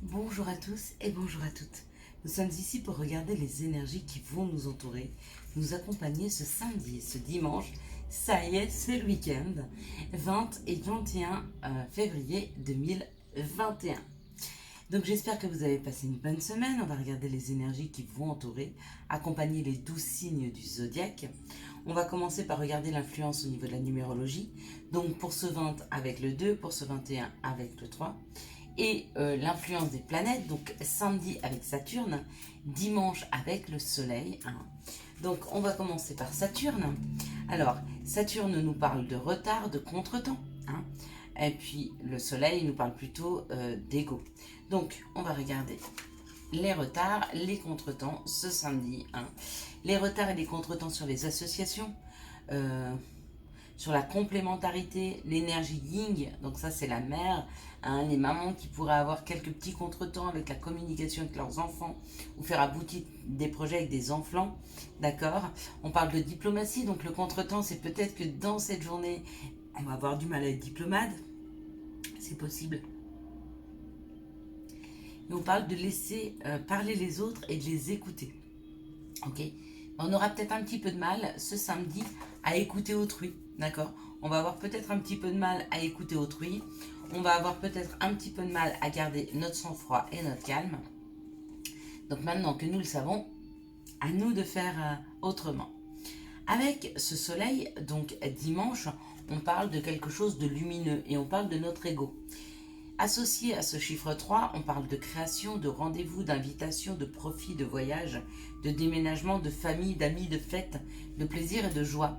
Bonjour à tous et bonjour à toutes. Nous sommes ici pour regarder les énergies qui vont nous entourer, nous accompagner ce samedi et ce dimanche. Ça y est, c'est le week-end, 20 et 21 février 2021. Donc j'espère que vous avez passé une bonne semaine. On va regarder les énergies qui vont entourer, accompagner les 12 signes du zodiaque. On va commencer par regarder l'influence au niveau de la numérologie. Donc pour ce 20 avec le 2, pour ce 21 avec le 3. Et l'influence des planètes, donc samedi avec Saturne, dimanche avec le Soleil. Donc on va commencer par Saturne. Alors Saturne nous parle de retard, de contretemps. Et puis le Soleil nous parle plutôt d'ego. Donc on va regarder les retards, les contretemps ce samedi. Les retards et les contretemps sur les associations. Sur la complémentarité, l'énergie yin, donc ça c'est la mère, les mamans qui pourraient avoir quelques petits contretemps avec la communication avec leurs enfants ou faire aboutir des projets avec des enfants, d'accord. On parle de diplomatie, donc le contretemps c'est peut-être que dans cette journée on va avoir du mal à être diplomate, c'est possible. Et on parle de laisser parler les autres et de les écouter, ok. On aura peut-être un petit peu de mal ce samedi à écouter autrui, d'accord. On va avoir peut-être un petit peu de mal à écouter autrui. On va avoir peut-être un petit peu de mal à garder notre sang-froid et notre calme. Donc maintenant que nous le savons, à nous de faire autrement. Avec ce soleil, donc dimanche, on parle de quelque chose de lumineux et on parle de notre ego. Associé à ce chiffre 3, on parle de création, de rendez-vous, d'invitation, de profit, de voyage, de déménagement, de famille, d'amis, de fêtes, de plaisir et de joie.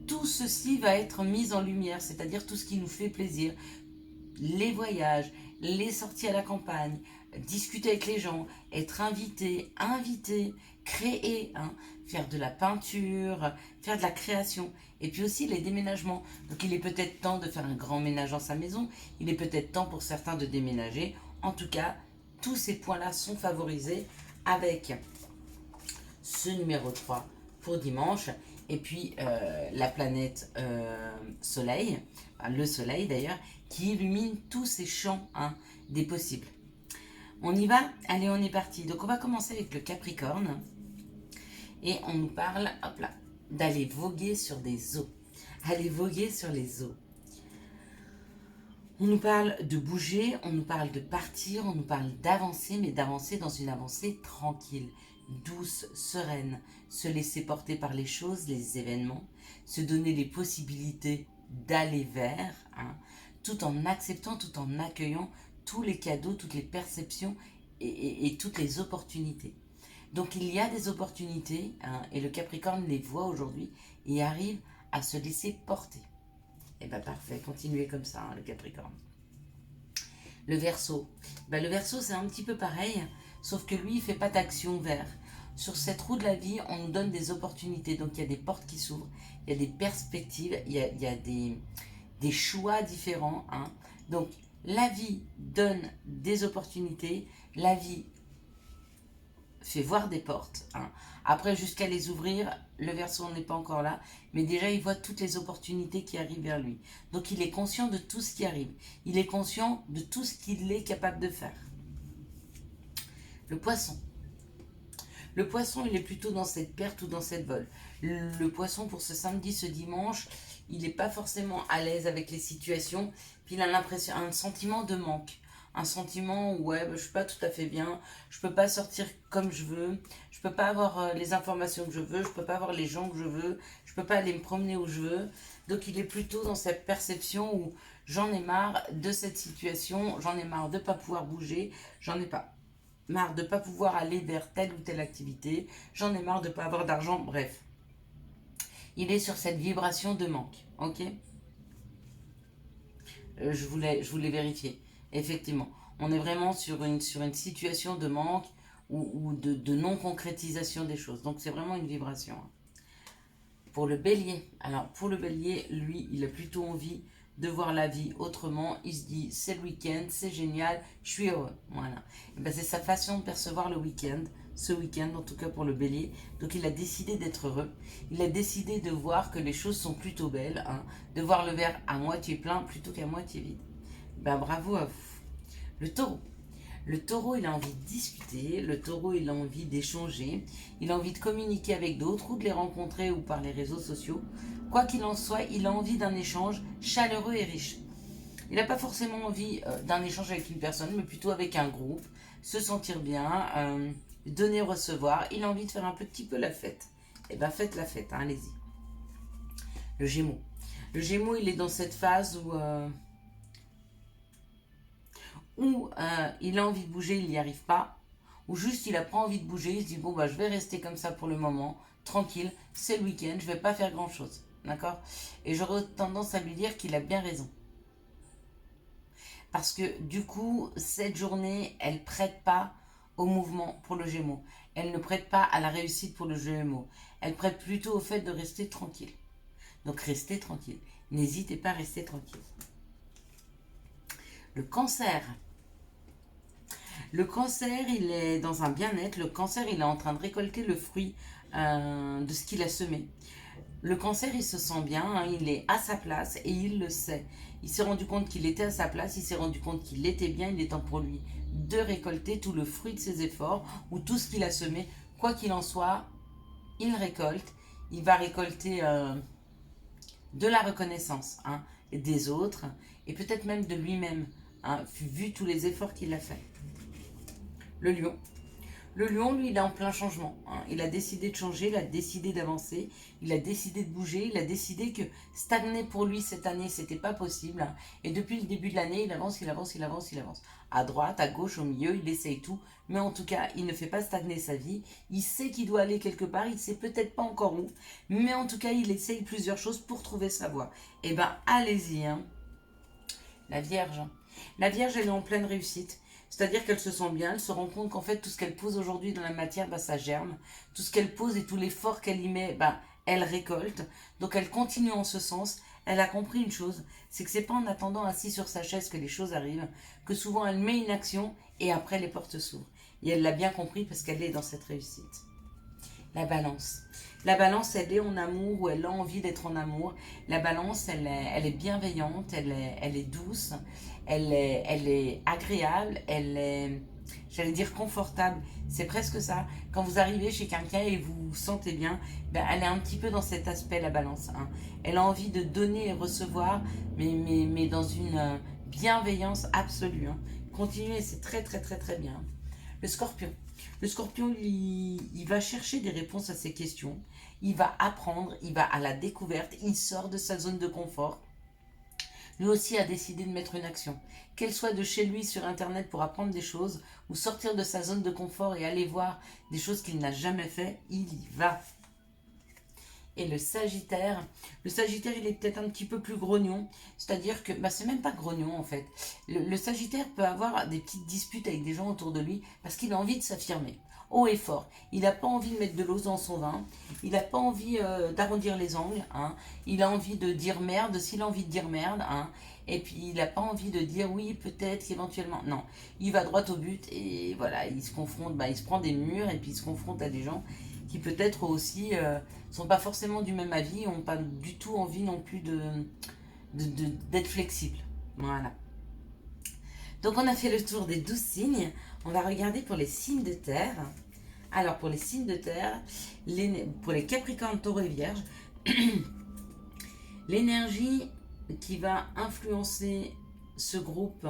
Tout ceci va être mis en lumière, c'est-à-dire tout ce qui nous fait plaisir. Les voyages, les sorties à la campagne, discuter avec les gens, être invité, créer, faire de la peinture, faire de la création, et puis aussi les déménagements. Donc il est peut-être temps de faire un grand ménage dans sa maison, il est peut-être temps pour certains de déménager. En tout cas, tous ces points-là sont favorisés avec ce numéro 3 pour dimanche. Et puis la planète Soleil, le Soleil d'ailleurs, qui illumine tous ces champs des possibles. On y va? Allez, on est parti. Donc on va commencer avec le Capricorne. Et on nous parle, hop là, d'aller voguer sur des eaux. Aller voguer sur les eaux. On nous parle de bouger, on nous parle de partir, on nous parle d'avancer, mais d'avancer dans une avancée tranquille, douce, sereine, se laisser porter par les choses, les événements, se donner les possibilités d'aller vers, tout en acceptant, tout en accueillant tous les cadeaux, toutes les perceptions et toutes les opportunités. Donc il y a des opportunités et le Capricorne les voit aujourd'hui et arrive à se laisser porter. Et bien parfait, continuez comme ça, le Capricorne. Le Verseau. Le Verseau c'est un petit peu pareil, sauf que lui il ne fait pas d'action vers. Sur cette roue de la vie, on nous donne des opportunités. Donc il y a des portes qui s'ouvrent, il y a des perspectives, il y a des choix différents. Donc la vie donne des opportunités, la vie fait voir des portes. Après, jusqu'à les ouvrir, le Verseau n'est pas encore là, mais déjà il voit toutes les opportunités qui arrivent vers lui. Donc il est conscient de tout ce qui arrive. Il est conscient de tout ce qu'il est capable de faire. Le Poisson. Le Poisson, il est plutôt dans cette perte ou dans cette vol. Le Poisson, pour ce samedi, ce dimanche, il n'est pas forcément à l'aise avec les situations, puis il a l'impression, un sentiment de manque. Un sentiment où je suis pas tout à fait bien, je peux pas sortir comme je veux, je peux pas avoir les informations que je veux, je peux pas avoir les gens que je veux, je peux pas aller me promener où je veux. Donc il est plutôt dans cette perception où j'en ai marre de cette situation, j'en ai marre de pas pouvoir bouger, j'en ai pas marre de pas pouvoir aller vers telle ou telle activité, j'en ai marre de pas avoir d'argent, bref. Il est sur cette vibration de manque, ok. Je voulais vérifier. Effectivement, on est vraiment sur une situation de manque ou de non-concrétisation des choses. Donc c'est vraiment une vibration. Pour le Bélier, alors pour le Bélier, lui, il a plutôt envie de voir la vie autrement. Il se dit, c'est le week-end, c'est génial, je suis heureux. Voilà. Et ben, c'est sa façon de percevoir le week-end, ce week-end en tout cas pour le Bélier. Donc il a décidé d'être heureux. Il a décidé de voir que les choses sont plutôt belles, de voir le verre à moitié plein plutôt qu'à moitié vide. Ben, bravo à vous. Le Taureau. Le taureau, il a envie de discuter, le taureau, il a envie d'échanger, il a envie de communiquer avec d'autres ou de les rencontrer ou par les réseaux sociaux. Quoi qu'il en soit, il a envie d'un échange chaleureux et riche. Il n'a pas forcément envie d'un échange avec une personne, mais plutôt avec un groupe, se sentir bien, donner, recevoir. Il a envie de faire un petit peu la fête. Eh bien, faites la fête, hein, allez-y. Le Gémeaux. Le Gémeaux, il est dans cette phase où il a envie de bouger, il n'y arrive pas, ou juste il n'a pas envie de bouger, il se dit bon bah je vais rester comme ça pour le moment, tranquille, c'est le week-end, je vais pas faire grand chose, d'accord? Et j'aurais tendance à lui dire qu'il a bien raison. Parce que du coup, cette journée, elle prête pas au mouvement pour le Gémeaux. Elle ne prête pas à la réussite pour le Gémeaux. Elle prête plutôt au fait de rester tranquille. Donc restez tranquille. N'hésitez pas à rester tranquille. Le Cancer. Le Cancer, il est dans un bien-être. Le Cancer, il est en train de récolter le fruit de ce qu'il a semé. Le Cancer, il se sent bien, hein, il est à sa place et il le sait. Il s'est rendu compte qu'il était à sa place, il s'est rendu compte qu'il était bien, il est temps pour lui de récolter tout le fruit de ses efforts ou tout ce qu'il a semé. Quoi qu'il en soit, il récolte. Il va récolter de la reconnaissance, hein, des autres et peut-être même de lui-même, hein, vu tous les efforts qu'il a fait. Le Lion. Le lion, lui, il est en plein changement, hein. Il a décidé de changer, il a décidé d'avancer, il a décidé de bouger, il a décidé que stagner pour lui cette année, c'était pas possible, hein. Et depuis le début de l'année, il avance, il avance, il avance, il avance. À droite, à gauche, au milieu, il essaye tout. Mais en tout cas, il ne fait pas stagner sa vie. Il sait qu'il doit aller quelque part, il sait peut-être pas encore où. Mais en tout cas, il essaye plusieurs choses pour trouver sa voie. Eh ben, allez-y, hein. La Vierge. La Vierge, elle est en pleine réussite. C'est-à-dire qu'elle se sent bien, elle se rend compte qu'en fait, tout ce qu'elle pose aujourd'hui dans la matière, bah, ça germe. Tout ce qu'elle pose et tout l'effort qu'elle y met, bah, elle récolte. Donc elle continue en ce sens. Elle a compris une chose, c'est que c'est pas en attendant assis sur sa chaise que les choses arrivent, que souvent elle met une action et après les portes s'ouvrent. Et elle l'a bien compris parce qu'elle est dans cette réussite. La Balance. La Balance, elle est en amour ou elle a envie d'être en amour. La Balance, elle est bienveillante, elle est douce, elle est agréable, elle est, j'allais dire, confortable. C'est presque ça. Quand vous arrivez chez quelqu'un et vous vous sentez bien, ben, elle est un petit peu dans cet aspect, la Balance, hein. Elle a envie de donner et recevoir, mais dans une bienveillance absolue, hein. Continuez, c'est très très très très bien. Le Scorpion. Le Scorpion, il va chercher des réponses à ses questions. Il va apprendre, il va à la découverte, il sort de sa zone de confort. Lui aussi a décidé de mettre une action. Qu'elle soit de chez lui sur Internet pour apprendre des choses, ou sortir de sa zone de confort et aller voir des choses qu'il n'a jamais fait, il y va. Et le Sagittaire, il est peut-être un petit peu plus grognon, c'est-à-dire que, bah, c'est même pas grognon en fait. Le Sagittaire peut avoir des petites disputes avec des gens autour de lui parce qu'il a envie de s'affirmer haut et fort. Il n'a pas envie de mettre de l'eau dans son vin, il n'a pas envie d'arrondir les angles, hein. Il a envie de dire merde s'il a envie de dire merde, hein. Et puis il n'a pas envie de dire oui, peut-être, éventuellement. Non, il va droit au but et voilà, il se confronte, bah, il se prend des murs et puis il se confronte à des gens qui peut-être aussi sont pas forcément du même avis, n'ont pas du tout envie non plus d'être flexibles. Voilà. Donc on a fait le tour des 12 signes. On va regarder pour les signes de terre. Alors pour les signes de terre, pour les Capricornes, Taureaux et Vierges, l'énergie qui va influencer ce groupe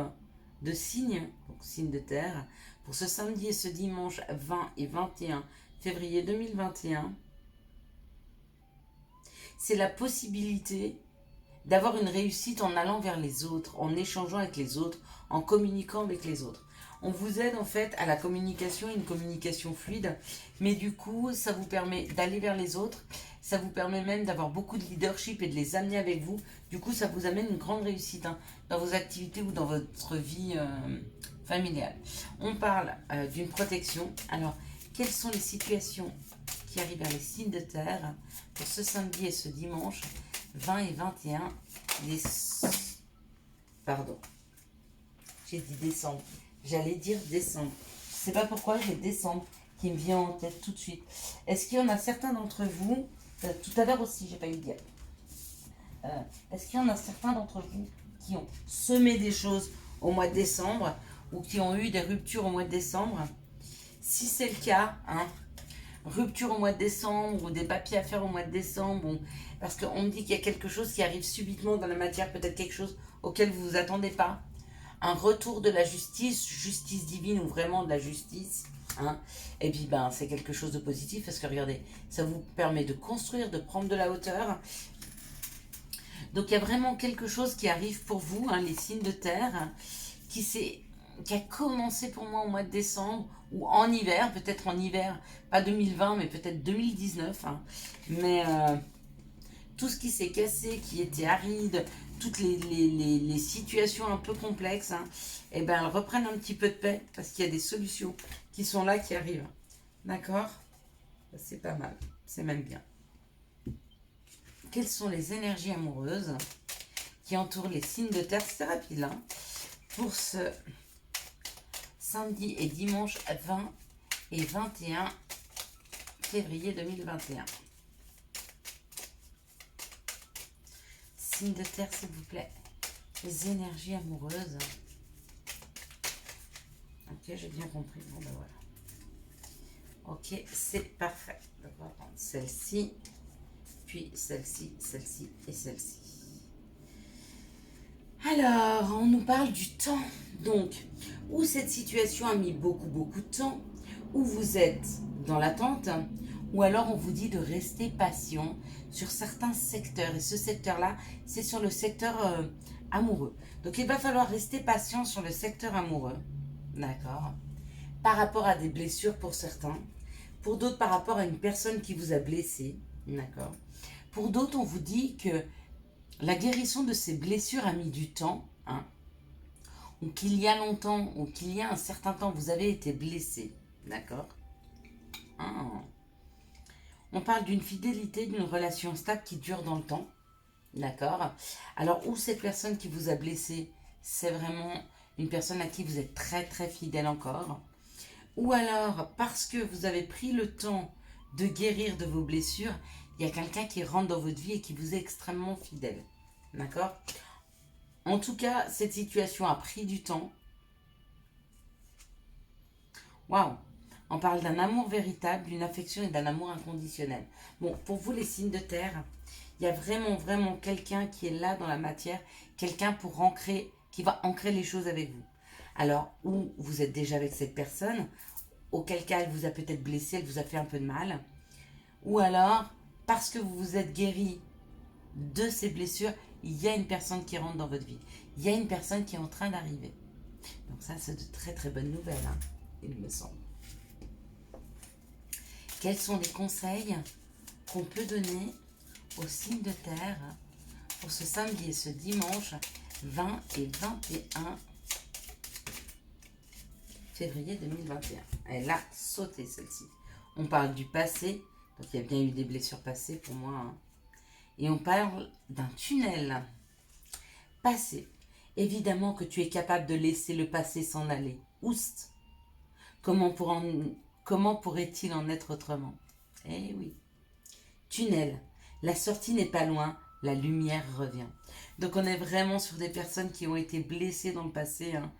de signes, donc signes de terre, pour ce samedi et ce dimanche 20 et 21 février 2021, c'est la possibilité d'avoir une réussite en allant vers les autres, en échangeant avec les autres, en communiquant avec les autres. On vous aide en fait à la communication, une communication fluide, mais du coup, ça vous permet d'aller vers les autres, ça vous permet même d'avoir beaucoup de leadership et de les amener avec vous. Du coup, ça vous amène une grande réussite, hein, dans vos activités ou dans votre vie familiale. On parle d'une protection. Alors, quelles sont les situations qui arrivent vers les signes de terre pour ce samedi et ce dimanche 20 et 21 Pardon, j'ai dit décembre. J'allais dire décembre. Je ne sais pas pourquoi j'ai décembre qui me vient en tête tout de suite. Est-ce qu'il y en a certains d'entre vous, tout à l'heure aussi, j'ai pas eu le dire. Est-ce qu'il y en a certains d'entre vous qui ont semé des choses au mois de décembre ou qui ont eu des ruptures au mois de décembre. Si c'est le cas, hein, rupture au mois de décembre ou des papiers à faire au mois de décembre, parce qu'on me dit qu'il y a quelque chose qui arrive subitement dans la matière, peut-être quelque chose auquel vous ne vous attendez pas. Un retour de la justice, justice divine ou vraiment de la justice. Hein. Et puis c'est quelque chose de positif parce que regardez, ça vous permet de construire, de prendre de la hauteur. Donc il y a vraiment quelque chose qui arrive pour vous, hein, les signes de terre, qui a commencé pour moi au mois de décembre ou en hiver, peut-être en hiver, pas 2020 mais peut-être 2019. Hein. Mais tout ce qui s'est cassé, qui était aride, toutes les situations un peu complexes, hein, et elles reprennent un petit peu de paix parce qu'il y a des solutions qui sont là, qui arrivent. D'accord? C'est pas mal, c'est même bien. Quelles sont les énergies amoureuses qui entourent les signes de terre? C'est rapide, hein, pour ce samedi et dimanche 20 et 21 février 2021. Signe de terre, s'il vous plaît. Les énergies amoureuses. Ok, j'ai bien compris. Bon, ben voilà. Ok, c'est parfait. Donc, on va prendre celle-ci, puis celle-ci, celle-ci et celle-ci. Alors, on nous parle du temps. Donc, où cette situation a mis beaucoup de temps, où vous êtes dans l'attente, ou alors on vous dit de rester patient sur certains secteurs. Et ce secteur-là, c'est sur le secteur amoureux. Donc, il va falloir rester patient sur le secteur amoureux. D'accord? Par rapport à des blessures pour certains. Pour d'autres, par rapport à une personne qui vous a blessé. D'accord? Pour d'autres, on vous dit que la guérison de ces blessures a mis du temps. Hein? Ou qu'il y a longtemps, ou qu'il y a un certain temps, vous avez été blessé. D'accord? Ah. On parle d'une fidélité, d'une relation stable qui dure dans le temps. D'accord? Alors, où cette personne qui vous a blessé, c'est vraiment une personne à qui vous êtes très fidèle encore. Ou alors, parce que vous avez pris le temps de guérir de vos blessures, il y a quelqu'un qui rentre dans votre vie et qui vous est extrêmement fidèle. D'accord? En tout cas, cette situation a pris du temps. Waouh! On parle d'un amour véritable, d'une affection et d'un amour inconditionnel. Bon, pour vous les signes de terre, il y a vraiment quelqu'un qui est là dans la matière, quelqu'un pour ancrer, qui va ancrer les choses avec vous. Alors, ou vous êtes déjà avec cette personne, auquel cas elle vous a peut-être blessé, elle vous a fait un peu de mal, ou alors, parce que vous vous êtes guéri de ces blessures, il y a une personne qui rentre dans votre vie. Il y a une personne qui est en train d'arriver. Donc ça, c'est de très bonnes nouvelles, hein, il me semble. Quels sont les conseils qu'on peut donner aux signes de terre pour ce samedi et ce dimanche 20 et 21 février 2021? Elle a sauté celle-ci. On parle du passé, donc il y a bien eu des blessures passées pour moi. Hein. Et on parle d'un tunnel passé. Évidemment que tu es capable de laisser le passé s'en aller. Oust. Comment pourrait-il en être autrement? Eh oui. Tunnel. La sortie n'est pas loin, la lumière revient. Donc on est vraiment sur des personnes qui ont été blessées dans le passé, hein,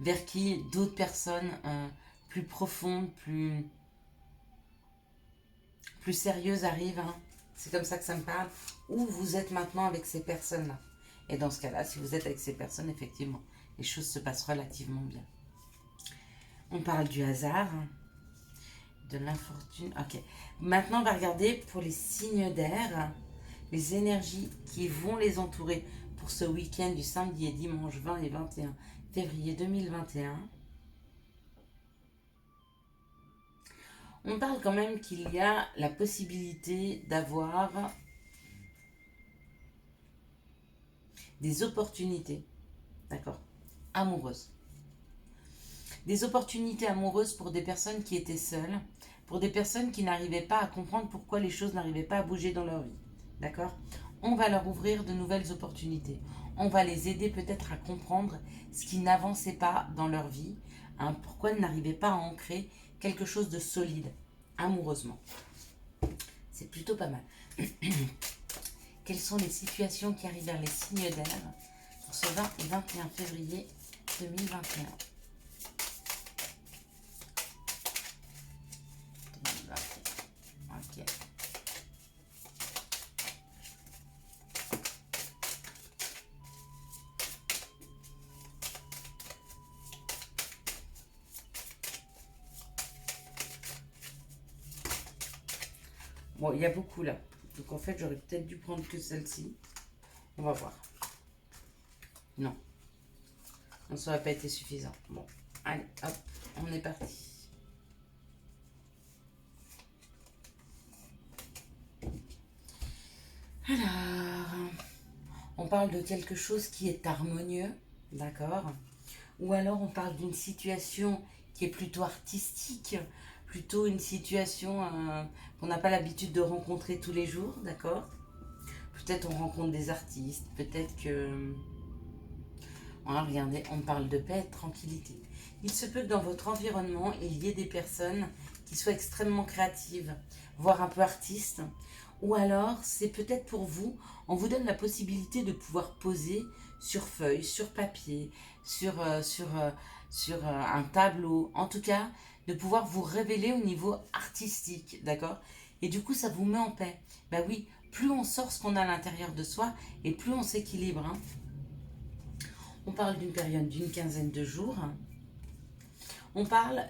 vers qui d'autres personnes plus profondes, plus sérieuses arrivent. Hein. C'est comme ça que ça me parle. Où vous êtes maintenant avec ces personnes-là. Et dans ce cas-là, si vous êtes avec ces personnes, effectivement, les choses se passent relativement bien. On parle du hasard, de l'infortune. Ok. Maintenant, on va regarder pour les signes d'air, les énergies qui vont les entourer pour ce week-end du samedi et dimanche 20 et 21 février 2021. On parle quand même qu'il y a la possibilité d'avoir des opportunités, d'accord, amoureuses. Des opportunités amoureuses pour des personnes qui étaient seules, pour des personnes qui n'arrivaient pas à comprendre pourquoi les choses n'arrivaient pas à bouger dans leur vie. D'accord? On va leur ouvrir de nouvelles opportunités. On va les aider peut-être à comprendre ce qui n'avançait pas dans leur vie, hein, pourquoi ils n'arrivaient pas à ancrer quelque chose de solide, amoureusement. C'est plutôt pas mal. Quelles sont les situations qui arrivent vers les signes d'air pour ce 20 et 21 février 2021? Bon, il y a beaucoup là. Donc en fait, j'aurais peut-être dû prendre que celle-ci. On va voir. Non. Non, ça n'aurait pas été suffisant. Bon, allez, hop, on est parti. Alors, on parle de quelque chose qui est harmonieux, d'accord? Ou alors on parle d'une situation qui est plutôt artistique, plutôt une situation qu'on n'a pas l'habitude de rencontrer tous les jours, d'accord? Peut-être on rencontre des artistes, peut-être que... Voilà, regardez, on parle de paix et de tranquillité. Il se peut que dans votre environnement, il y ait des personnes qui soient extrêmement créatives, voire un peu artistes. Ou alors, c'est peut-être pour vous, on vous donne la possibilité de pouvoir poser sur feuille, sur papier, sur un tableau, en tout cas, de pouvoir vous révéler au niveau artistique, d'accord? Et du coup, ça vous met en paix. Ben oui, plus on sort ce qu'on a à l'intérieur de soi, et plus on s'équilibre, hein. On parle d'une période d'une quinzaine de jours. On parle,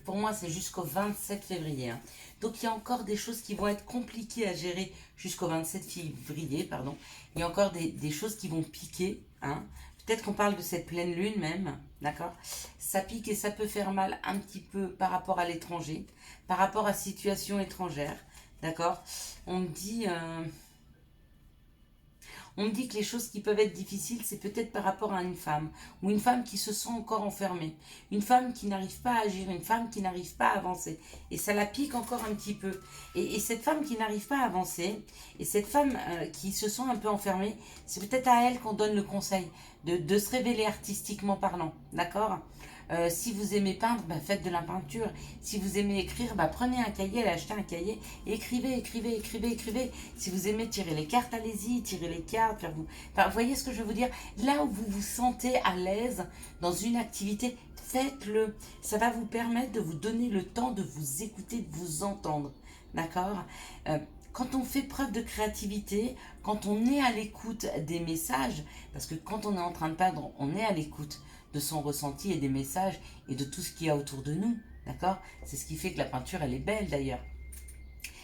pour moi, c'est jusqu'au 27 février. Hein. Donc, il y a encore des choses qui vont être compliquées à gérer jusqu'au 27 février. Pardon. Il y a encore des choses qui vont piquer. Hein. Peut-être qu'on parle de cette pleine lune même. D'accord. Ça pique et ça peut faire mal un petit peu par rapport à l'étranger, par rapport à situation étrangère. D'accord. On me dit... On me dit que les choses qui peuvent être difficiles, c'est peut-être par rapport à une femme, ou une femme qui se sent encore enfermée, une femme qui n'arrive pas à agir, une femme qui n'arrive pas à avancer. Et ça la pique encore un petit peu. Et cette femme qui n'arrive pas à avancer, et cette femme qui se sent un peu enfermée, c'est peut-être à elle qu'on donne le conseil de se révéler artistiquement parlant. D'accord ? Si vous aimez peindre, bah, faites de la peinture. Si vous aimez écrire, bah, prenez un cahier, achetez un cahier et écrivez, écrivez, écrivez, écrivez. Si vous aimez tirer les cartes, allez-y, tirez les cartes. Faire vous... Enfin, vous voyez ce que je veux dire? Là où vous vous sentez à l'aise dans une activité, faites-le. Ça va vous permettre de vous donner le temps de vous écouter, de vous entendre. D'accord? Quand on fait preuve de créativité, quand on est à l'écoute des messages, parce que quand on est en train de peindre, on est à l'écoute de son ressenti et des messages et de tout ce qu'il y a autour de nous, d'accord? C'est ce qui fait que la peinture, elle est belle d'ailleurs.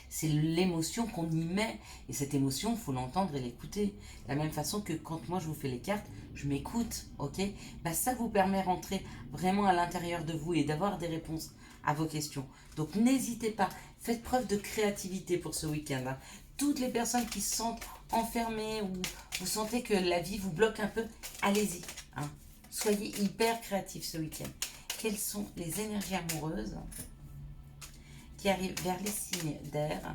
C'est l'émotion qu'on y met, et cette émotion, il faut l'entendre et l'écouter. De la même façon que quand moi je vous fais les cartes, je m'écoute, ok? Bah, ça vous permet de rentrer vraiment à l'intérieur de vous et d'avoir des réponses à vos questions. Donc n'hésitez pas, faites preuve de créativité pour ce week-end. Hein. Toutes les personnes qui se sentent enfermées ou vous sentez que la vie vous bloque un peu, allez-y. Hein. Soyez hyper créatifs ce week-end. Quelles sont les énergies amoureuses qui arrivent vers les signes d'air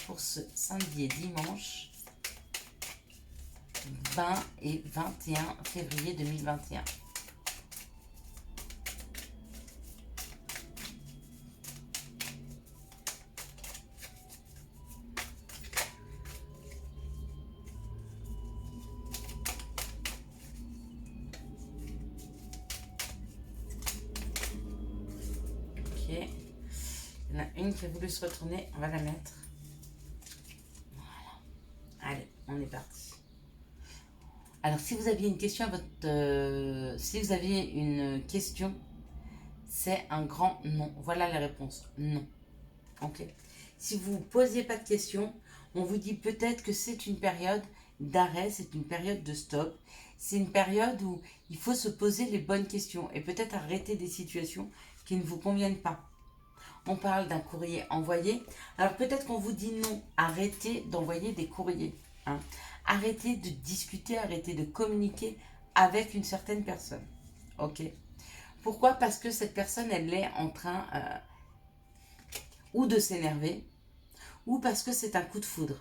pour ce samedi et dimanche 20 et 21 février 2021? Ok. Il y en a une qui a voulu se retourner, on va la mettre. Voilà. Allez, on est parti. Alors, si vous aviez une question à votre... si vous aviez une question, c'est un grand non. Voilà la réponse. Non. Ok. Si vous ne posiez pas de questions, on vous dit peut-être que c'est une période d'arrêt, c'est une période de stop. C'est une période où il faut se poser les bonnes questions et peut-être arrêter des situations qui ne vous conviennent pas. On parle d'un courrier envoyé. Alors peut-être qu'on vous dit non, arrêtez d'envoyer des courriers. Hein. Arrêtez de discuter, arrêtez de communiquer avec une certaine personne. Ok. Pourquoi? Parce que cette personne, elle est en train ou de s'énerver, ou parce que c'est un coup de foudre.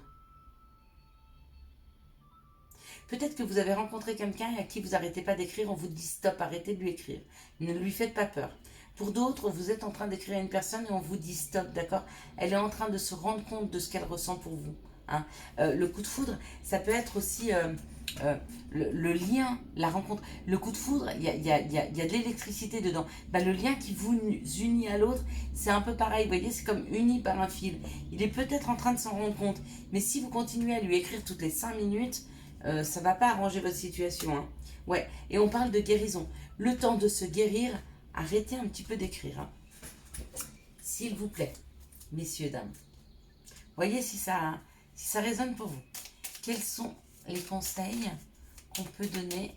Peut-être que vous avez rencontré quelqu'un à qui vous n'arrêtez pas d'écrire, on vous dit stop, arrêtez de lui écrire. Ne lui faites pas peur. Pour d'autres, vous êtes en train d'écrire à une personne et on vous dit stop, d'accord? Elle est en train de se rendre compte de ce qu'elle ressent pour vous. Hein. Le coup de foudre, ça peut être aussi le lien, la rencontre. Le coup de foudre, il y a de l'électricité dedans. Bah, le lien qui vous unit à l'autre, c'est un peu pareil. Vous voyez, c'est comme uni par un fil. Il est peut-être en train de s'en rendre compte. Mais si vous continuez à lui écrire toutes les 5 minutes, ça ne va pas arranger votre situation. Hein. Ouais, et on parle de guérison. Le temps de se guérir, arrêtez un petit peu d'écrire. Hein. S'il vous plaît, messieurs, dames, Voyez si ça résonne pour vous. Quels sont les conseils qu'on peut donner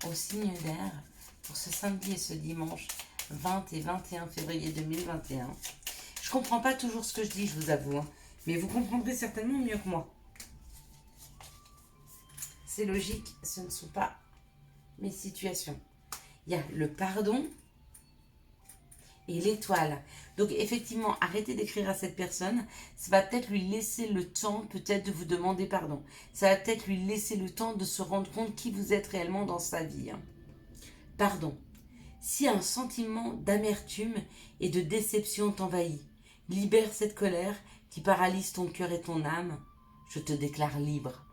aux signes d'air pour ce samedi et ce dimanche 20 et 21 février 2021. Je ne comprends pas toujours ce que je dis, je vous avoue, hein, mais vous comprendrez certainement mieux que moi. C'est logique, ce ne sont pas mes situations. Il y a le pardon et l'étoile. Donc effectivement, arrêtez d'écrire à cette personne. Ça va peut-être lui laisser le temps, peut-être de vous demander pardon. Ça va peut-être lui laisser le temps de se rendre compte qui vous êtes réellement dans sa vie. Hein. Pardon. Si un sentiment d'amertume et de déception t'envahit, libère cette colère qui paralyse ton cœur et ton âme. Je te déclare libre.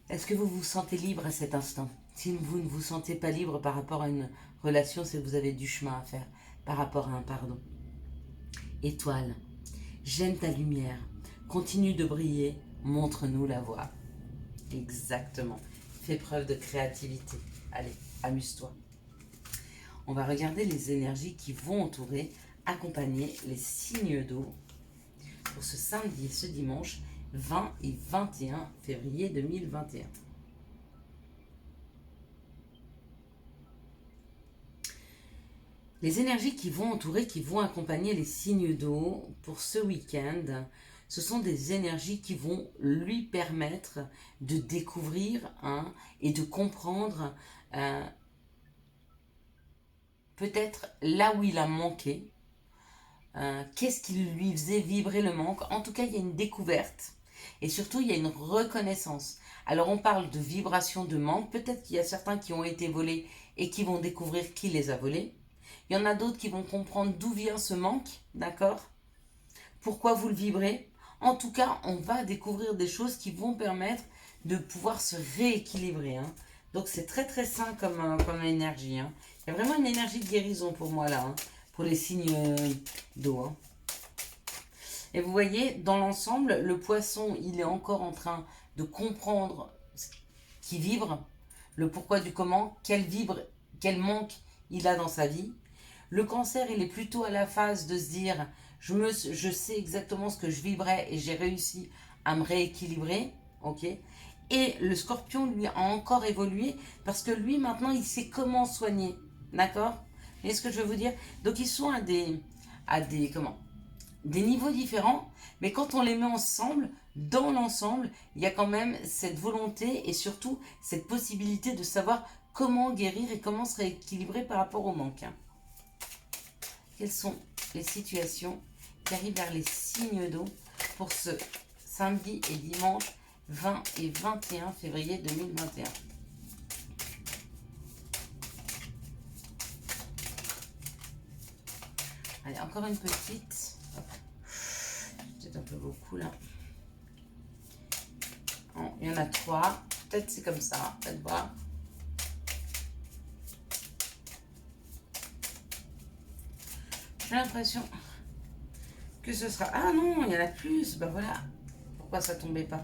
Est-ce que vous vous sentez libre à cet instant? Si vous ne vous sentez pas libre par rapport à une relation, c'est que vous avez du chemin à faire par rapport à un pardon. Étoile, j'aime ta lumière. Continue de briller. Montre-nous la voie. Exactement. Fais preuve de créativité. Allez, amuse-toi. On va regarder les énergies qui vont entourer, accompagner les signes d'eau pour ce samedi et ce dimanche 20 et 21 février 2021. Les énergies qui vont entourer, qui vont accompagner les signes d'eau pour ce week-end, ce sont des énergies qui vont lui permettre de découvrir et de comprendre peut-être là où il a manqué, qu'est-ce qui lui faisait vibrer le manque. En tout cas, il y a une découverte et surtout, il y a une reconnaissance. Alors, on parle de vibration de manque. Peut-être qu'il y a certains qui ont été volés et qui vont découvrir qui les a volés. Il y en a d'autres qui vont comprendre d'où vient ce manque, d'accord? Pourquoi vous le vibrez? En tout cas, on va découvrir des choses qui vont permettre de pouvoir se rééquilibrer. Hein. Donc, c'est très très sain comme énergie. Hein. Il y a vraiment une énergie de guérison pour moi là, hein, pour les signes d'eau. Hein. Et vous voyez, dans l'ensemble, le poisson, il est encore en train de comprendre ce qui vibre, le pourquoi du comment, quel manque il a dans sa vie. Le cancer, il est plutôt à la phase de se dire, je sais exactement ce que je vibrais et j'ai réussi à me rééquilibrer, ok. Et le scorpion, lui, a encore évolué parce que lui, maintenant, il sait comment soigner, d'accord. Vous voyez ce que je veux vous dire? Donc, ils sont à des niveaux différents, mais quand on les met ensemble, dans l'ensemble, il y a quand même cette volonté et surtout cette possibilité de savoir comment guérir et comment se rééquilibrer par rapport au manque. Quelles sont les situations qui arrivent vers les signes d'eau pour ce samedi et dimanche 20 et 21 février 2021? Allez, encore une petite. C'est un peu beaucoup là. Bon, il y en a 3. Peut-être c'est comme ça. Faites voir. J'ai l'impression que ce sera... Ah non, il y en a plus. Ben voilà. Pourquoi ça tombait pas?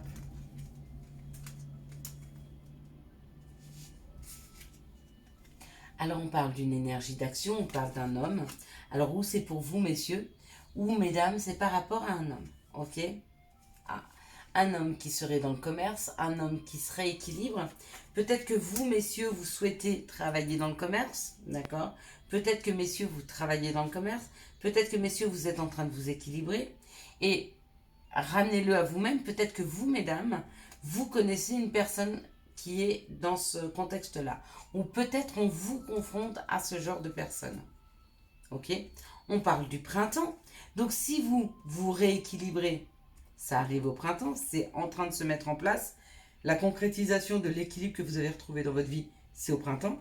Alors on parle d'une énergie d'action, on parle d'un homme. Alors où c'est pour vous, messieurs, ou mesdames, c'est par rapport à un homme. Ok? Un homme qui serait dans le commerce, un homme qui se rééquilibre. Peut-être que vous, messieurs, vous souhaitez travailler dans le commerce, d'accord? Peut-être que, messieurs, vous travaillez dans le commerce. Peut-être que, messieurs, vous êtes en train de vous équilibrer. Et ramenez-le à vous-même. Peut-être que vous, mesdames, vous connaissez une personne qui est dans ce contexte-là. Ou peut-être on vous confronte à ce genre de personne. Ok? On parle du printemps. Donc, si vous vous rééquilibrez, ça arrive au printemps, c'est en train de se mettre en place. La concrétisation de l'équilibre que vous avez retrouvé dans votre vie, c'est au printemps.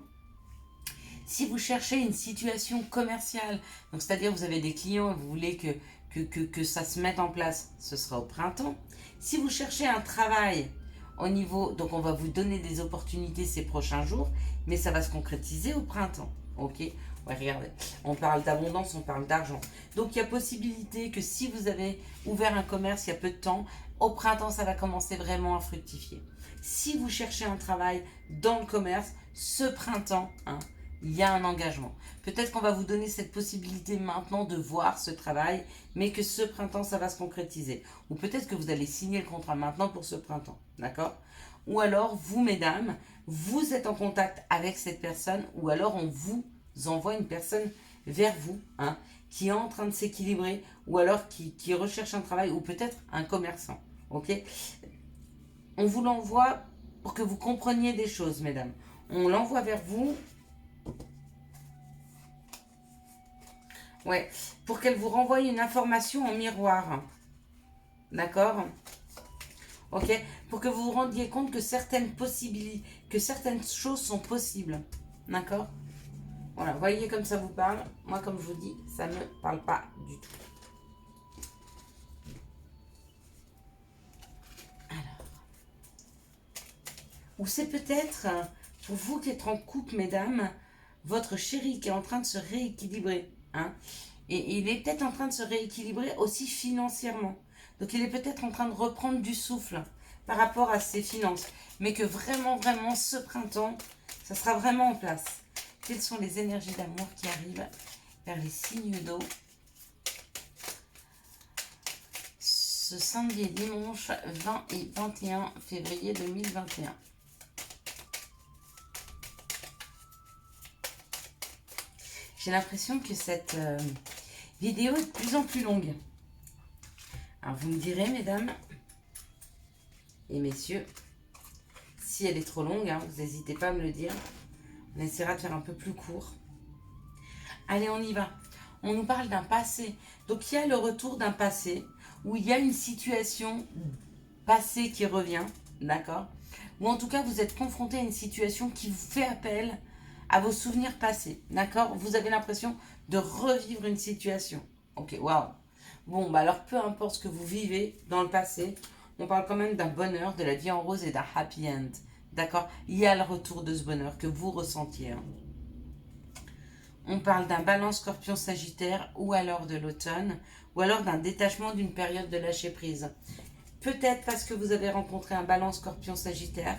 Si vous cherchez une situation commerciale, donc c'est-à-dire vous avez des clients et vous voulez que ça se mette en place, ce sera au printemps. Si vous cherchez un travail au niveau, donc on va vous donner des opportunités ces prochains jours, mais ça va se concrétiser au printemps, ok? Ouais, regardez, on parle d'abondance, on parle d'argent. Donc il y a possibilité que si vous avez ouvert un commerce il y a peu de temps, au printemps ça va commencer vraiment à fructifier. Si vous cherchez un travail dans le commerce, ce printemps, il y a un engagement. Peut-être qu'on va vous donner cette possibilité maintenant de voir ce travail, mais que ce printemps, ça va se concrétiser. Ou peut-être que vous allez signer le contrat maintenant pour ce printemps, d'accord? Ou alors, vous, mesdames, vous êtes en contact avec cette personne, ou alors on vous envoie une personne vers vous, hein, qui est en train de s'équilibrer, ou alors qui recherche un travail, ou peut-être un commerçant, ok? On vous l'envoie pour que vous compreniez des choses, mesdames. On l'envoie vers vous. Ouais, pour qu'elle vous renvoie une information en miroir. D'accord? Ok? Pour que vous vous rendiez compte que certaines possibilités, que certaines choses sont possibles. D'accord? Voilà, voyez comme ça vous parle. Moi, comme je vous dis, ça ne me parle pas du tout. Alors. Ou c'est peut-être, pour vous qui êtes en couple, mesdames, votre chéri qui est en train de se rééquilibrer. Hein? Et il est peut-être en train de se rééquilibrer aussi financièrement. Donc il est peut-être en train de reprendre du souffle par rapport à ses finances. Mais que vraiment, vraiment, ce printemps, ça sera vraiment en place. Quelles sont les énergies d'amour qui arrivent vers les signes d'eau ce samedi et dimanche 20 et 21 février 2021? J'ai l'impression que cette vidéo est de plus en plus longue. Alors vous me direz, mesdames et messieurs, si elle est trop longue, hein, vous n'hésitez pas à me le dire. On essaiera de faire un peu plus court. Allez, on y va. On nous parle d'un passé. Donc il y a le retour d'un passé où il y a une situation passée qui revient, d'accord? Ou en tout cas, vous êtes confronté à une situation qui vous fait appel à vos souvenirs passés, d'accord? Vous avez l'impression de revivre une situation. Ok, waouh. Bon, bah alors peu importe ce que vous vivez dans le passé, on parle quand même d'un bonheur, de la vie en rose et d'un happy end, d'accord? Il y a le retour de ce bonheur que vous ressentiez. Hein. On parle d'un balance scorpion-sagittaire ou alors de l'automne, ou alors d'un détachement d'une période de lâcher prise. Peut-être parce que vous avez rencontré un balance scorpion-sagittaire,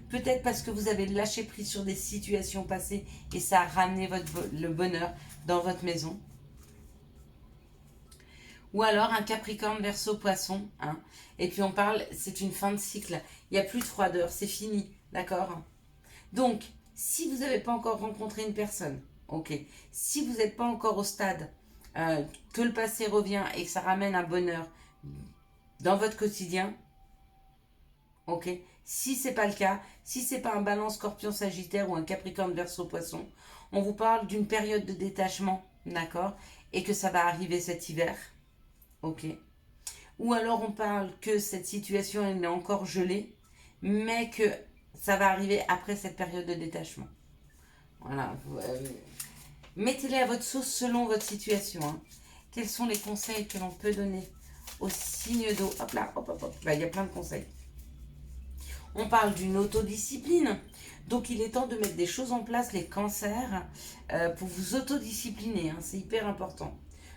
peut-être parce que vous avez lâché prise sur des situations passées et ça a ramené le bonheur dans votre maison. Ou alors un Capricorne Verseau Poisson. Hein. Et puis on parle, c'est une fin de cycle. Il n'y a plus de froideur, c'est fini. D'accord? Donc, si vous n'avez pas encore rencontré une personne, ok. Si vous n'êtes pas encore au stade que le passé revient et que ça ramène un bonheur dans votre quotidien, ok. Si c'est pas le cas, si c'est pas un Balance Scorpion Sagittaire ou un Capricorne Verseau Poisson, on vous parle d'une période de détachement, d'accord, et que ça va arriver cet hiver, ok. Ou alors on parle que cette situation elle est encore gelée, mais que ça va arriver après cette période de détachement. Voilà. Mettez-les à votre sauce selon votre situation. Hein. Quels sont les conseils que l'on peut donner aux signes d'eau? Hop là, hop, hop, hop. Bah, il y a plein de conseils. On parle d'une autodiscipline. Donc, il est temps de mettre des choses en place, les cancers, pour vous autodiscipliner. Hein. C'est hyper important.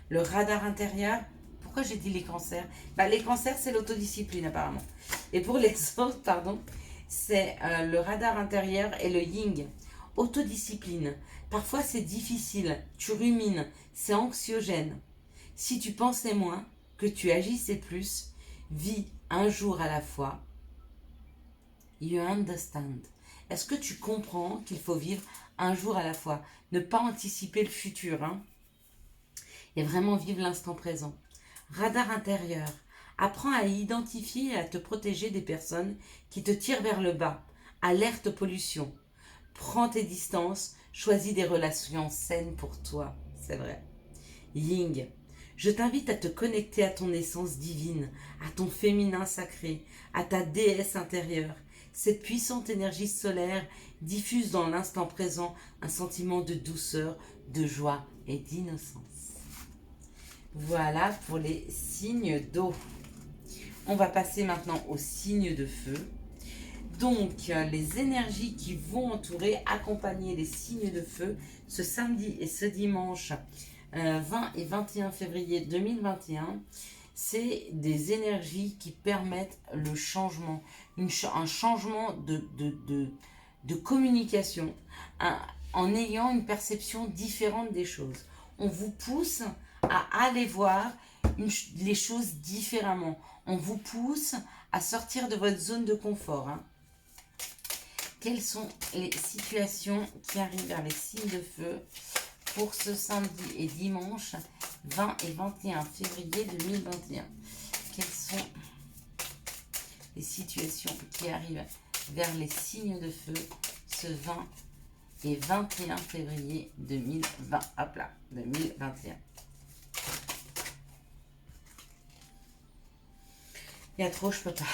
Le radar intérieur. Pourquoi j'ai dit les cancers? Bah, les cancers, c'est l'autodiscipline, apparemment. Et pour les autres, pardon, c'est le radar intérieur et le yin. Autodiscipline. Parfois, c'est difficile. Tu rumines. C'est anxiogène. Si tu pensais moins, que tu agissais plus, vis un jour à la fois. You understand. Est-ce que tu comprends qu'il faut vivre un jour à la fois? Ne pas anticiper le futur, hein? Et vraiment vivre l'instant présent. Radar intérieur. Apprends à identifier et à te protéger des personnes qui te tirent vers le bas. Alerte pollution. Prends tes distances. Choisis des relations saines pour toi. C'est vrai. Ying. Je t'invite à te connecter à ton essence divine, à ton féminin sacré, à ta déesse intérieure. Cette puissante énergie solaire diffuse dans l'instant présent un sentiment de douceur, de joie et d'innocence. Voilà pour les signes d'eau. On va passer maintenant aux signes de feu. Donc, les énergies qui vont entourer, accompagner les signes de feu ce samedi et ce dimanche 20 et 21 février 2021, c'est des énergies qui permettent le changement, un changement de communication, en ayant une perception différente des choses. On vous pousse à aller voir les choses différemment. On vous pousse à sortir de votre zone de confort. Hein. Quelles sont les situations qui arrivent vers les signes de feu pour ce samedi et dimanche 20 et 21 février 2021? Quelles sont les situations qui arrivent vers les signes de feu ce 20 et 21 février 2020? Hop là, 2021. Il y a trop, je peux pas.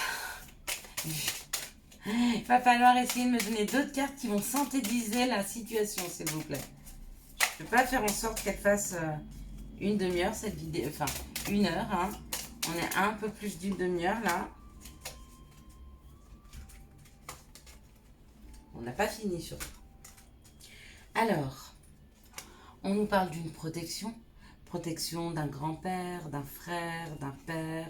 Il va falloir essayer de me donner d'autres cartes qui vont synthétiser la situation, s'il vous plaît. Je ne peux pas faire en sorte qu'elle fasse une demi-heure, cette vidéo. Enfin, 1 heure. Hein. On est un peu plus d'une demi-heure, là. On n'a pas fini, surtout. Alors, on nous parle d'une protection. Protection d'un grand-père, d'un frère, d'un père.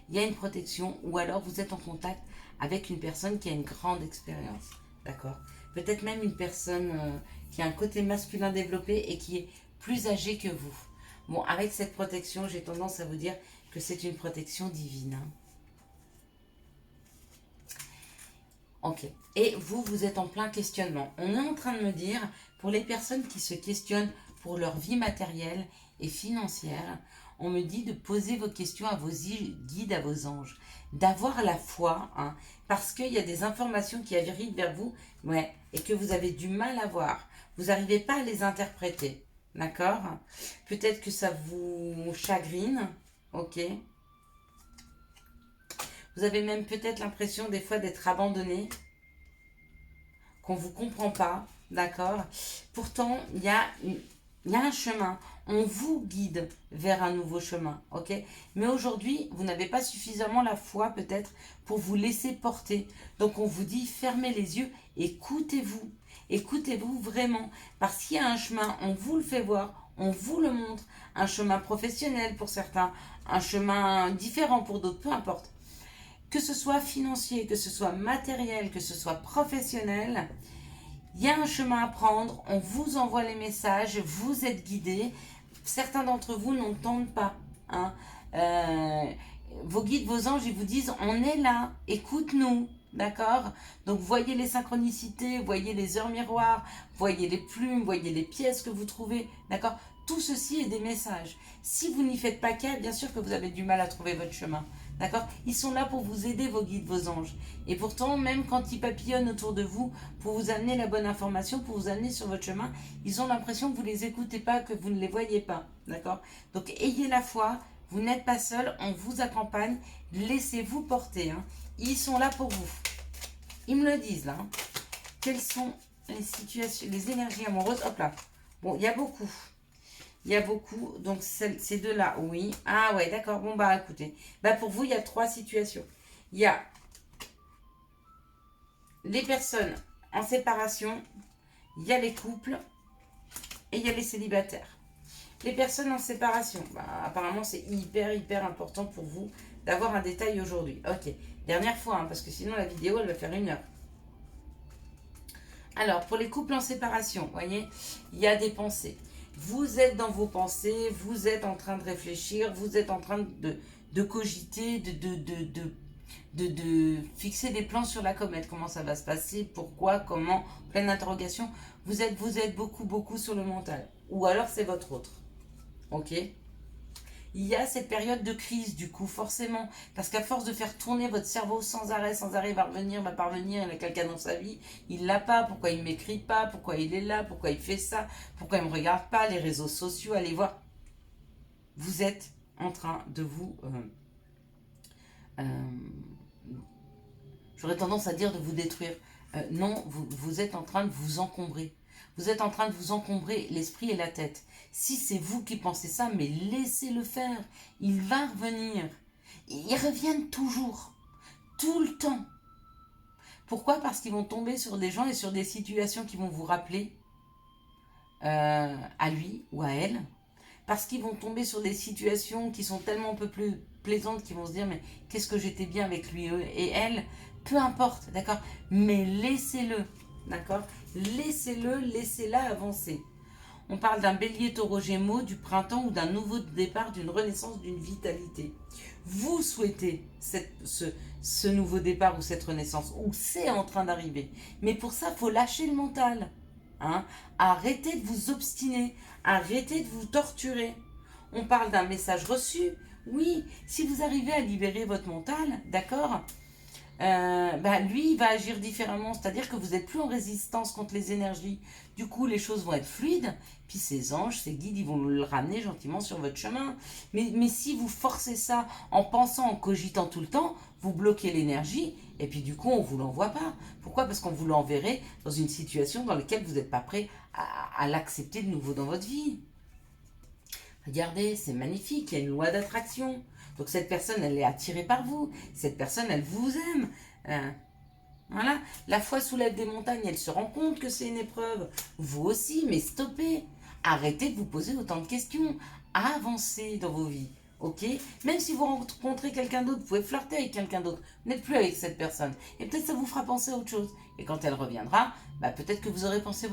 Il y a une protection, ou alors vous êtes en contact avec une personne qui a une grande expérience, d'accord? Peut-être même une personne qui a un côté masculin développé et qui est plus âgée que vous. Bon, avec cette protection, j'ai tendance à vous dire que c'est une protection divine. Hein. Ok. Et vous, vous êtes en plein questionnement. On est en train de me dire, pour les personnes qui se questionnent pour leur vie matérielle et financière, on me dit de poser vos questions à vos guides, à vos anges, d'avoir la foi, hein, parce qu'il y a des informations qui arrivent vers vous, ouais, et que vous avez du mal à voir. Vous n'arrivez pas à les interpréter, d'accord? Peut-être que ça vous chagrine, ok? Vous avez même peut-être l'impression des fois d'être abandonné, qu'on ne vous comprend pas, d'accord? Pourtant, il y a un chemin. On vous guide vers un nouveau chemin, ok? Mais aujourd'hui, vous n'avez pas suffisamment la foi peut-être pour vous laisser porter. Donc on vous dit, fermez les yeux, écoutez-vous. Écoutez-vous vraiment. Parce qu'il y a un chemin, on vous le fait voir, on vous le montre. Un chemin professionnel pour certains, un chemin différent pour d'autres, peu importe. Que ce soit financier, que ce soit matériel, que ce soit professionnel, il y a un chemin à prendre, on vous envoie les messages, vous êtes guidés. Certains d'entre vous n'entendent pas. Hein. Vos guides, vos anges, ils vous disent, on est là, écoute-nous. D'accord? Donc, voyez les synchronicités, voyez les heures miroirs, voyez les plumes, voyez les pièces que vous trouvez. D'accord? Tout ceci est des messages. Si vous n'y faites pas cas, bien sûr que vous avez du mal à trouver votre chemin. D'accord? Ils sont là pour vous aider, vos guides, vos anges. Et pourtant, même quand ils papillonnent autour de vous pour vous amener la bonne information, pour vous amener sur votre chemin, ils ont l'impression que vous ne les écoutez pas, que vous ne les voyez pas. D'accord? Donc, ayez la foi. Vous n'êtes pas seul. On vous accompagne. Laissez-vous porter. Hein. Ils sont là pour vous. Ils me le disent, là. Hein. Quelles sont les situations, les énergies amoureuses? Hop là. Bon, il y a beaucoup. Il y a beaucoup, donc ces deux-là, oui. Ah ouais, d'accord, bon bah écoutez. Bah pour vous, il y a 3 situations. Il y a les personnes en séparation, il y a les couples et il y a les célibataires. Les personnes en séparation, bah, apparemment c'est hyper important pour vous d'avoir un détail aujourd'hui. Ok, dernière fois, hein, parce que sinon la vidéo elle va faire 1 heure. Alors, pour les couples en séparation, vous voyez, il y a des pensées. Vous êtes dans vos pensées, vous êtes en train de réfléchir, vous êtes en train de cogiter, de fixer des plans sur la comète. Comment ça va se passer, pourquoi, comment, pleine d'interrogations. Vous êtes beaucoup sur le mental. Ou alors c'est votre autre. Ok? Il y a cette période de crise, du coup, forcément. Parce qu'à force de faire tourner votre cerveau sans arrêt, va parvenir, il a quelqu'un dans sa vie, il l'a pas, pourquoi il ne m'écrit pas, pourquoi il est là, pourquoi il fait ça, pourquoi il ne me regarde pas, les réseaux sociaux, allez voir. Vous êtes en train de vous... j'aurais tendance à dire de vous détruire. Non, vous êtes en train de vous encombrer. Vous êtes en train de vous encombrer l'esprit et la tête. Si c'est vous qui pensez ça, mais laissez-le faire. Il va revenir. Ils reviennent toujours. Tout le temps. Pourquoi? Parce qu'ils vont tomber sur des gens et sur des situations qui vont vous rappeler à lui ou à elle. Parce qu'ils vont tomber sur des situations qui sont tellement un peu plus plaisantes qu'ils vont se dire mais qu'est-ce que j'étais bien avec lui et elle. Peu importe, d'accord? Mais laissez-le. d'accord? Laissez-le, laissez-la avancer. On parle d'un bélier taureau gémeaux, du printemps ou d'un nouveau départ, d'une renaissance, d'une vitalité. Vous souhaitez ce nouveau départ ou cette renaissance, ou c'est en train d'arriver. Mais pour ça, il faut lâcher le mental. Hein? Arrêtez de vous obstiner, arrêtez de vous torturer. On parle d'un message reçu. Oui, si vous arrivez à libérer votre mental, d'accord, lui, il va agir différemment. C'est-à-dire que vous n'êtes plus en résistance contre les énergies. Du coup, les choses vont être fluides. Puis ces anges, ces guides, ils vont le ramener gentiment sur votre chemin. Mais si vous forcez ça en pensant, en cogitant tout le temps, vous bloquez l'énergie. Et puis du coup, on ne vous l'envoie pas. Pourquoi? Parce qu'on vous l'enverrait dans une situation dans laquelle vous n'êtes pas prêt à l'accepter de nouveau dans votre vie. Regardez, c'est magnifique, il y a une loi d'attraction. Donc cette personne, elle est attirée par vous. Cette personne, elle vous aime. Voilà, la foi soulève des montagnes, elle se rend compte que c'est une épreuve. Vous aussi, mais stoppez. Arrêtez de vous poser autant de questions. Avancez dans vos vies, ok? Même si vous rencontrez quelqu'un d'autre, vous pouvez flirter avec quelqu'un d'autre. Vous n'êtes plus avec cette personne. Et peut-être ça vous fera penser à autre chose. Et quand elle reviendra, peut-être que vous aurez posé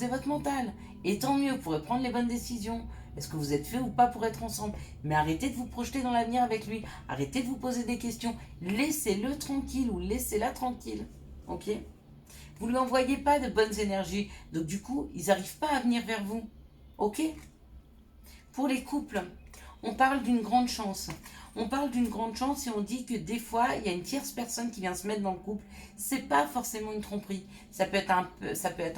votre mental. Et tant mieux, vous pourrez prendre les bonnes décisions. Est-ce que vous êtes fait ou pas pour être ensemble? Mais arrêtez de vous projeter dans l'avenir avec lui. Arrêtez de vous poser des questions. Laissez-le tranquille ou laissez-la tranquille. Ok? Vous ne lui envoyez pas de bonnes énergies. Donc du coup, ils n'arrivent pas à venir vers vous. Ok? Pour les couples, on parle d'une grande chance. On parle d'une grande chance et on dit que des fois, il y a une tierce personne qui vient se mettre dans le couple. C'est pas forcément une tromperie. Ça peut être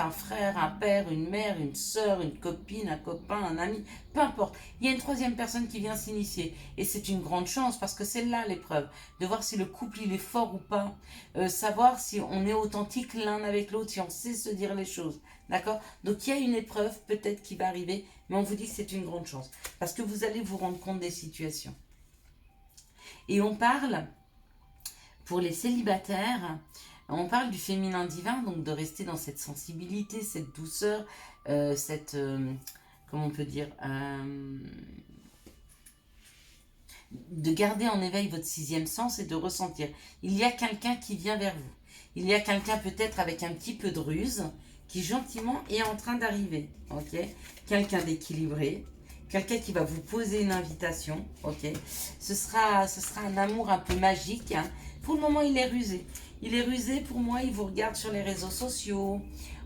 un frère, un père, une mère, une soeur, une copine, un copain, un ami, peu importe. Il y a une troisième personne qui vient s'initier. Et c'est une grande chance parce que c'est là l'épreuve. De voir si le couple il est fort ou pas. Savoir si on est authentique l'un avec l'autre, si on sait se dire les choses. D'accord? Donc il y a une épreuve peut-être qui va arriver, mais on vous dit que c'est une grande chance. Parce que vous allez vous rendre compte des situations. Et on parle, pour les célibataires, on parle du féminin divin, donc de rester dans cette sensibilité, cette douceur, comment on peut dire, de garder en éveil votre sixième sens et de ressentir. Il y a quelqu'un qui vient vers vous. Il y a quelqu'un peut-être avec un petit peu de ruse qui gentiment est en train d'arriver. Ok? Quelqu'un d'équilibré. Quelqu'un qui va vous poser une invitation, ok? Ce sera un amour un peu magique. Hein. Pour le moment, il est rusé. Il est rusé, pour moi, il vous regarde sur les réseaux sociaux.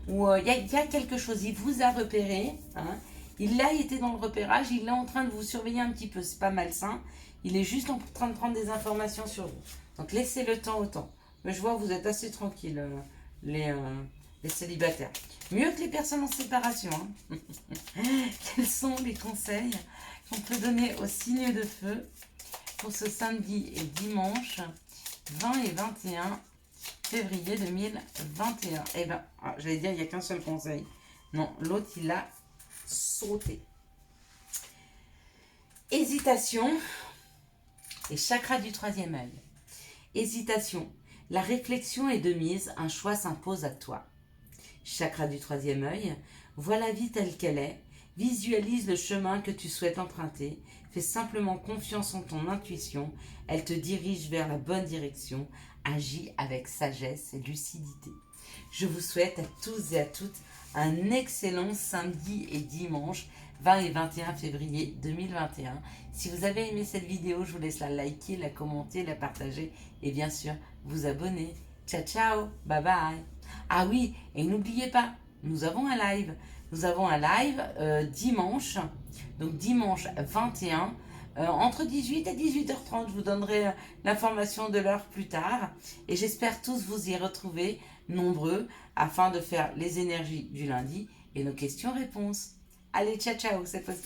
Ou il y a quelque chose, il vous a repéré. Hein. Il a été dans le repérage, il est en train de vous surveiller un petit peu. C'est pas malsain. Il est juste en train de prendre des informations sur vous. Donc, laissez le temps au temps. Mais je vois que vous êtes assez tranquille, les célibataires. Mieux que les personnes en séparation. Hein. Quels sont les conseils qu'on peut donner aux signes de feu pour ce samedi et dimanche 20 et 21 février 2021? Eh bien, j'allais dire, il n'y a qu'un seul conseil. Non, l'autre, il a sauté. Hésitation et chakra du troisième œil. Hésitation. La réflexion est de mise, un choix s'impose à toi. Chakra du troisième œil, vois la vie telle qu'elle est, visualise le chemin que tu souhaites emprunter, fais simplement confiance en ton intuition, elle te dirige vers la bonne direction, agis avec sagesse et lucidité. Je vous souhaite à tous et à toutes un excellent samedi et dimanche 20 et 21 février 2021. Si vous avez aimé cette vidéo, je vous laisse la liker, la commenter, la partager et bien sûr vous abonner. Ciao ciao, bye bye. Ah oui, et n'oubliez pas, nous avons un live. Nous avons un live dimanche, donc dimanche 21, entre 18 et 18h30. Je vous donnerai l'information de l'heure plus tard. Et j'espère tous vous y retrouver nombreux afin de faire les énergies du lundi et nos questions-réponses. Allez, ciao ciao, cette fois-ci.